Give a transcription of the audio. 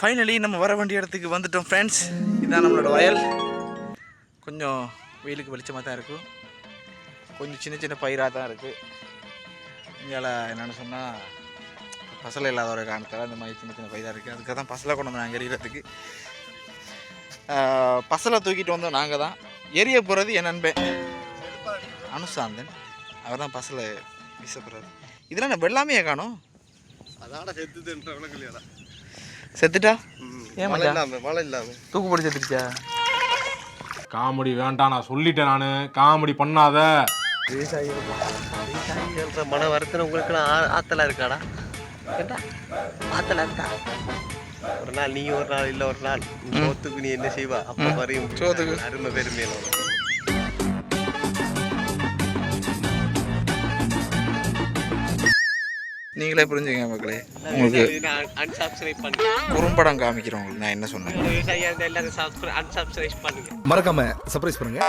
Finally நம்ம வர வேண்டிய இடத்துக்கு வந்துட்டோம் ஃப்ரெண்ட்ஸ். இதுதான் நம்மளோட வயல். கொஞ்சம் வெயிலுக்கு வெளிச்சமாக தான் இருக்கும். கொஞ்சம் சின்ன சின்ன பயிராக தான் இருக்குது. இங்கே என்னென்னு சொன்னால் பசலை இல்லாத ஒரு காரணத்தால் அந்த மாதிரி சின்ன சின்ன பயிராக இருக்குது. அதுக்காக தான் பசலை கொண்டு வந்தோம் நாங்கள் எரியறதுக்கு. பசலை தூக்கிட்டு வந்தோம் நாங்கள் தான். எரிய போகிறது என் நண்பன் அனுசாந்தன். அவர் தான் பசலை வீசப்படுறாரு. இதெல்லாம் நம்ம வெள்ளாமையே காணும். அதான செத்துதுன்றவனுக்கு செத்துட்டா? ஏன் மழை இல்லாம தூக்கு போட்டு செத்துச்சா? காமெடி வேண்டாம், நான் சொல்லிட்டேன். நான் காமெடி பண்ணாத. விவசாயிகள்ன்ற மன வருத்தம் உங்களுக்கு ஆத்தலா இருக்காடா? கேட்டா ஆத்தலா இருக்கா? ஒரு நாள் நீ ஒரு நாள் இல்லை ஒரு நாள் சோத்துக்கு நீ என்ன செய்வா? அப்போ வரையும் சோத்துக்கு அருமை பெருமையில நீங்களே புரிஞ்சுங்க மக்களே. உங்களுக்கு அன்சப்ஸ்கிரைப் பண்ணுங்க. குறும்படம் காமிக்கிறோம் உங்களுக்கு நான் என்ன சொன்னேன். விவசாயிகள் எல்லாரும் அன்சப்ஸ்கிரைப் பண்ணுங்க. மறக்காம சர்ப்ரைஸ் பண்ணுங்க.